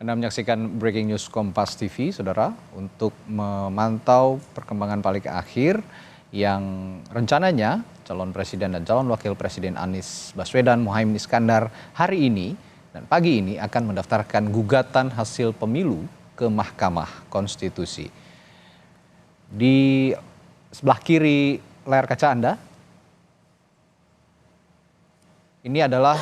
Anda menyaksikan Breaking News Kompas TV, Saudara, untuk memantau perkembangan paling akhir yang rencananya calon presiden dan calon wakil presiden Anies Baswedan, Muhaimin Iskandar hari ini dan pagi ini akan mendaftarkan gugatan hasil pemilu ke Mahkamah Konstitusi. Di sebelah kiri layar kaca Anda, ini adalah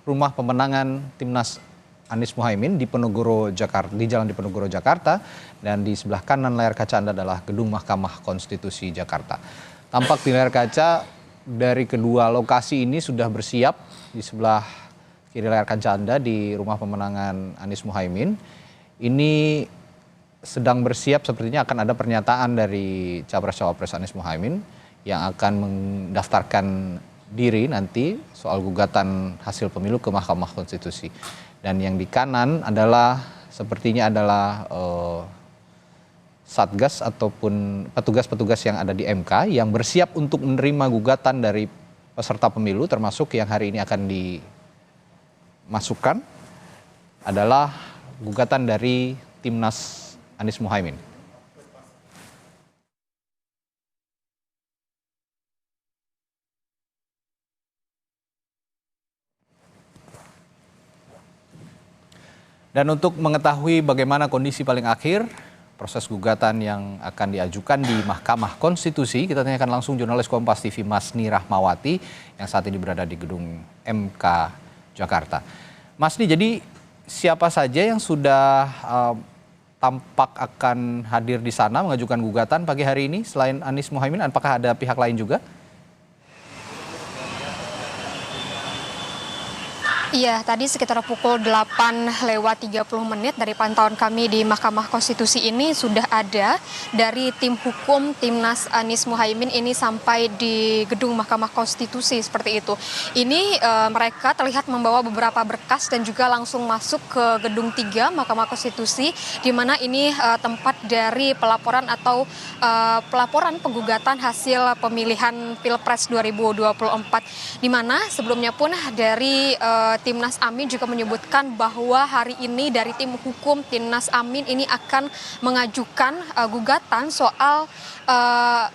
rumah pemenangan Timnas Anies Muhaimin di Penogoro, Jakarta, di Jalan Diponegoro, Jakarta, dan di sebelah kanan layar kaca Anda adalah Gedung Mahkamah Konstitusi Jakarta. Tampak di layar kaca dari kedua lokasi ini sudah bersiap di sebelah kiri layar kaca Anda di rumah pemenangan Anies Muhaimin. Ini sedang bersiap, sepertinya akan ada pernyataan dari Capres-Cawapres Anies Muhaimin yang akan mendaftarkan diri nanti soal gugatan hasil pemilu ke Mahkamah Konstitusi. Dan yang di kanan adalah sepertinya adalah Satgas ataupun petugas-petugas yang ada di MK yang bersiap untuk menerima gugatan dari peserta pemilu, termasuk yang hari ini akan dimasukkan adalah gugatan dari Timnas Anies Muhaimin. Dan untuk mengetahui bagaimana kondisi paling akhir proses gugatan yang akan diajukan di Mahkamah Konstitusi, kita tanyakan langsung jurnalis Kompas TV Masni Rahmawati yang saat ini berada di gedung MK Jakarta. Masni, jadi siapa saja yang sudah tampak akan hadir di sana mengajukan gugatan pagi hari ini selain Anies Muhaimin? Apakah ada pihak lain juga? Iya, tadi sekitar pukul 8:30 dari pantauan kami di Mahkamah Konstitusi ini sudah ada dari tim hukum Timnas Anies Muhaimin ini sampai di gedung Mahkamah Konstitusi seperti itu. Ini mereka terlihat membawa beberapa berkas dan juga langsung masuk ke gedung 3 Mahkamah Konstitusi, di mana ini tempat dari pelaporan atau pelaporan penggugatan hasil pemilihan Pilpres 2024, di mana sebelumnya pun dari Timnas Amin juga menyebutkan bahwa hari ini dari tim hukum Timnas Amin ini akan mengajukan gugatan soal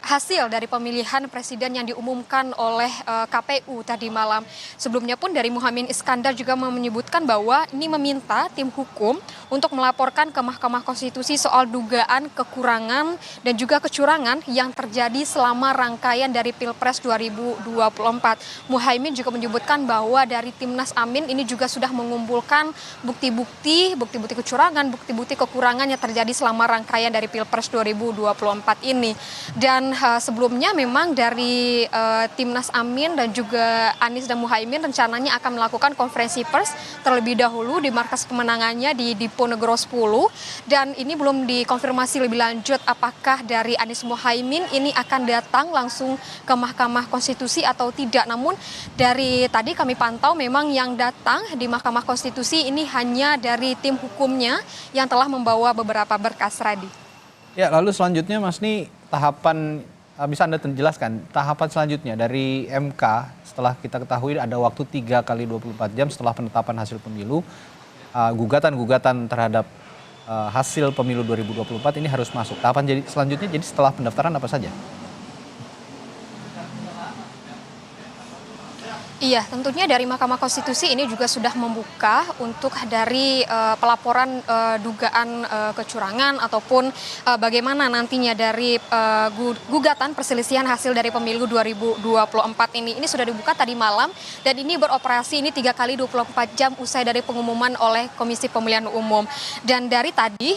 hasil dari pemilihan presiden yang diumumkan oleh KPU tadi malam. Sebelumnya pun dari Muhaimin Iskandar juga menyebutkan bahwa ini meminta tim hukum untuk melaporkan ke Mahkamah Konstitusi soal dugaan kekurangan dan juga kecurangan yang terjadi selama rangkaian dari Pilpres 2024. Muhaimin juga menyebutkan bahwa dari Timnas Amin ini juga sudah mengumpulkan bukti-bukti kecurangan, bukti-bukti kekurangan yang terjadi selama rangkaian dari Pilpres 2024 ini. Dan sebelumnya memang dari Timnas Amin dan juga Anies dan Muhaimin rencananya akan melakukan konferensi pers terlebih dahulu di markas kemenangannya di Diponegoro 10, dan ini belum dikonfirmasi lebih lanjut apakah dari Anies Muhaimin ini akan datang langsung ke Mahkamah Konstitusi atau tidak. Namun dari tadi kami pantau memang yang datang di Mahkamah Konstitusi ini hanya dari tim hukumnya yang telah membawa beberapa berkas. Radi. Ya, lalu selanjutnya Mas Ni, tahapan bisa Anda jelaskan tahapan selanjutnya dari MK setelah kita ketahui ada waktu 3 kali 24 jam setelah penetapan hasil pemilu, gugatan-gugatan terhadap hasil pemilu 2024 ini harus masuk. Tahapan selanjutnya jadi setelah pendaftaran apa saja? Iya, tentunya dari Mahkamah Konstitusi ini juga sudah membuka untuk dari pelaporan dugaan kecurangan ataupun bagaimana nantinya dari gugatan perselisihan hasil dari pemilu 2024 ini. Ini sudah dibuka tadi malam dan ini beroperasi ini 3 kali 24 jam usai dari pengumuman oleh Komisi Pemilihan Umum. Dan dari tadi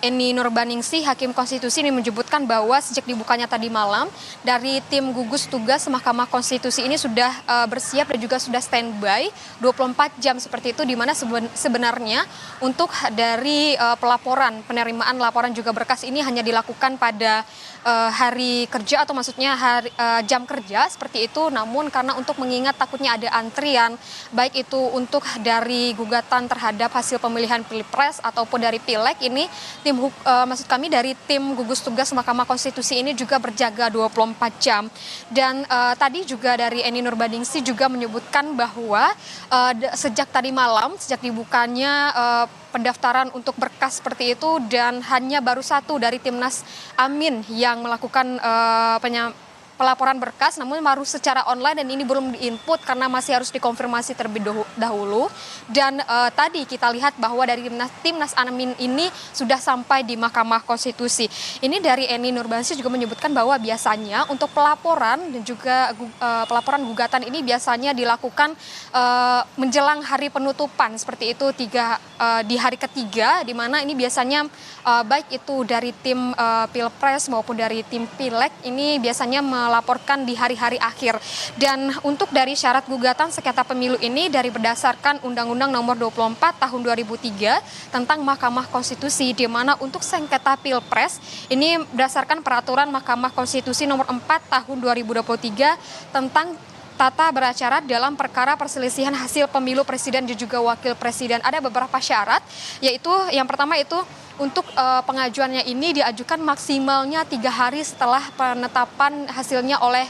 Eni Nurbaningsih, Hakim Konstitusi ini menyebutkan bahwa sejak dibukanya tadi malam dari tim gugus tugas Mahkamah Konstitusi ini sudah bersiap dan juga sudah standby 24 jam seperti itu, di mana sebenarnya untuk dari pelaporan, penerimaan laporan juga berkas ini hanya dilakukan pada hari kerja atau maksudnya jam kerja seperti itu. Namun karena untuk mengingat takutnya ada antrian baik itu untuk dari gugatan terhadap hasil pemilihan Pilpres ataupun dari Pileg, ini maksud kami dari tim gugus tugas Mahkamah Konstitusi ini juga berjaga 24 jam. Dan tadi juga dari Eni Nurbandingsi juga menyebutkan bahwa sejak tadi malam, sejak dibukanya pendaftaran untuk berkas seperti itu, dan hanya baru satu dari Timnas Amin yang melakukan pelaporan berkas, namun baru secara online dan ini belum diinput karena masih harus dikonfirmasi terlebih dahulu. Dan tadi kita lihat bahwa dari Timnas Amin ini sudah sampai di Mahkamah Konstitusi. Ini dari Eni Nurbandingsi juga menyebutkan bahwa biasanya untuk pelaporan dan juga pelaporan gugatan ini biasanya dilakukan menjelang hari penutupan seperti itu, di hari ketiga, di mana ini biasanya baik itu dari tim Pilpres maupun dari tim Pileg ini biasanya melaporkan di hari-hari akhir. Dan untuk dari syarat gugatan sengketa pemilu ini dari berdasarkan Undang-Undang Nomor 24 Tahun 2003 tentang Mahkamah Konstitusi, di mana untuk sengketa Pilpres ini berdasarkan peraturan Mahkamah Konstitusi Nomor 4 Tahun 2023 tentang tata beracara dalam perkara perselisihan hasil pemilu presiden dan juga wakil presiden. Ada beberapa syarat, yaitu yang pertama itu untuk pengajuannya ini diajukan maksimalnya 3 hari setelah penetapan hasilnya oleh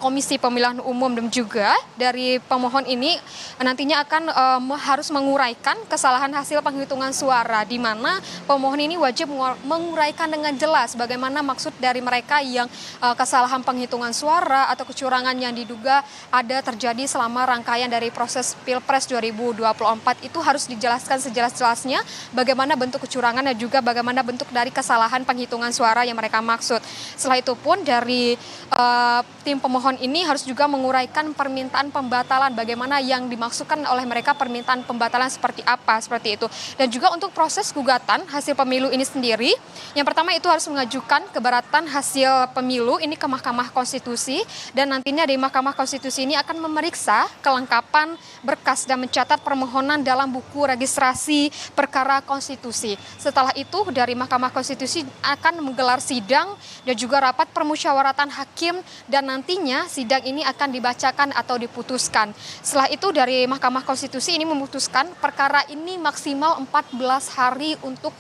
Komisi Pemilihan Umum, dan juga dari pemohon ini nantinya akan harus menguraikan kesalahan hasil penghitungan suara, di mana pemohon ini wajib menguraikan dengan jelas bagaimana maksud dari mereka yang kesalahan penghitungan suara atau kecurangan yang diduga ada terjadi selama rangkaian dari proses Pilpres 2024 itu harus dijelaskan sejelas-jelasnya bagaimana bentuk kecurangan dan juga bagaimana bentuk dari kesalahan penghitungan suara yang mereka maksud. Setelah itu pun dari tim pemohon ini harus juga menguraikan permintaan pembatalan, bagaimana yang dimaksudkan oleh mereka permintaan pembatalan seperti apa, seperti itu. Dan juga untuk proses gugatan hasil pemilu ini sendiri, yang pertama itu harus mengajukan keberatan hasil pemilu ini ke Mahkamah Konstitusi, dan nantinya di Mahkamah Konstitusi ini akan memeriksa kelengkapan berkas dan mencatat permohonan dalam buku registrasi perkara konstitusi. Setelah itu dari Mahkamah Konstitusi akan menggelar sidang dan juga rapat permusyawaratan hakim, dan nantinya sidang ini akan dibacakan atau diputuskan. Setelah itu dari Mahkamah Konstitusi ini memutuskan perkara ini maksimal 14 hari untuk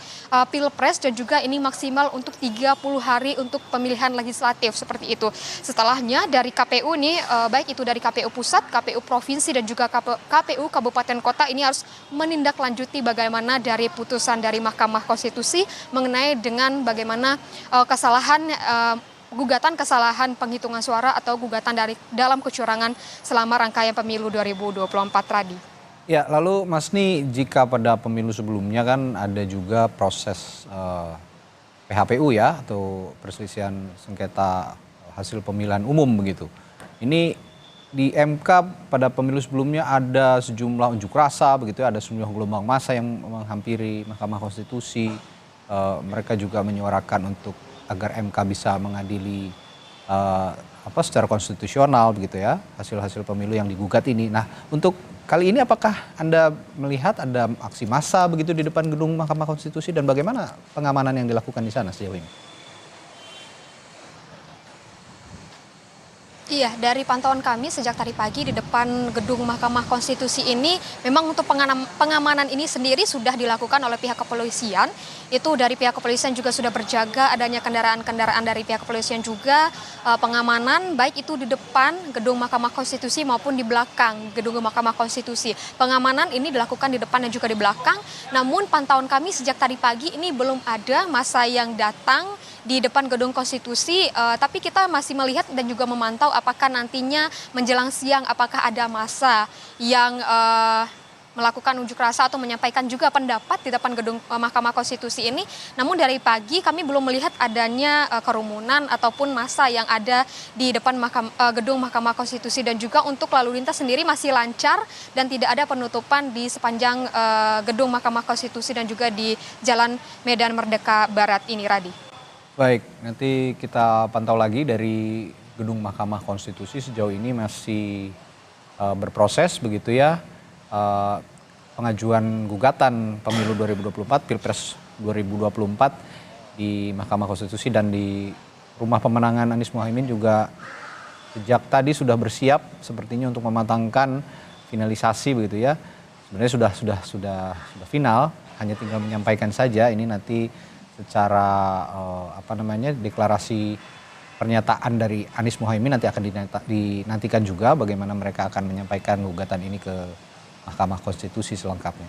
Pilpres, dan juga ini maksimal untuk 30 hari untuk pemilihan legislatif, seperti itu. Setelahnya dari KPU ini, baik itu dari KPU Pusat, KPU Provinsi, dan juga KPU Kabupaten Kota ini harus menindaklanjuti bagaimana dari putusan dari Mahkamah Konstitusi mengenai dengan bagaimana gugatan kesalahan penghitungan suara atau gugatan dalam kecurangan selama rangkaian pemilu 2024 tadi. Ya, lalu Mas Ni, jika pada pemilu sebelumnya kan ada juga proses PHPU ya, atau perselisihan sengketa hasil pemilihan umum begitu. Ini di MK pada pemilu sebelumnya ada sejumlah unjuk rasa begitu ya, ada sejumlah gelombang massa yang menghampiri Mahkamah Konstitusi. Mereka juga menyuarakan untuk agar MK bisa mengadili secara konstitusional begitu ya hasil-hasil pemilu yang digugat ini. Nah, untuk kali ini apakah Anda melihat ada aksi massa begitu di depan gedung Mahkamah Konstitusi, dan bagaimana pengamanan yang dilakukan di sana sejauh ini? Iya, dari pantauan kami sejak tadi pagi di depan gedung Mahkamah Konstitusi ini, memang untuk pengamanan ini sendiri sudah dilakukan oleh pihak kepolisian. Itu dari pihak kepolisian juga sudah berjaga adanya kendaraan-kendaraan dari pihak kepolisian juga, pengamanan baik itu di depan gedung Mahkamah Konstitusi maupun di belakang gedung Mahkamah Konstitusi. Pengamanan ini dilakukan di depan dan juga di belakang, namun pantauan kami sejak tadi pagi ini belum ada massa yang datang di depan gedung Konstitusi, tapi kita masih melihat dan juga memantau apakah nantinya menjelang siang apakah ada massa yang melakukan unjuk rasa atau menyampaikan juga pendapat di depan gedung Mahkamah Konstitusi ini. Namun dari pagi kami belum melihat adanya kerumunan ataupun massa yang ada di depan gedung Mahkamah Konstitusi, dan juga untuk lalu lintas sendiri masih lancar dan tidak ada penutupan di sepanjang gedung Mahkamah Konstitusi dan juga di Jalan Medan Merdeka Barat ini, Radi. Baik, nanti kita pantau lagi dari gedung Mahkamah Konstitusi. Sejauh ini masih berproses begitu ya, pengajuan gugatan pemilu 2024, Pilpres 2024 di Mahkamah Konstitusi, dan di rumah pemenangan Anies Muhaimin juga sejak tadi sudah bersiap sepertinya untuk mematangkan finalisasi begitu ya. Sebenarnya sudah final, hanya tinggal menyampaikan saja ini nanti secara deklarasi pernyataan dari Anies Muhaimin nanti akan dinantikan juga bagaimana mereka akan menyampaikan gugatan ini ke Mahkamah Konstitusi selengkapnya.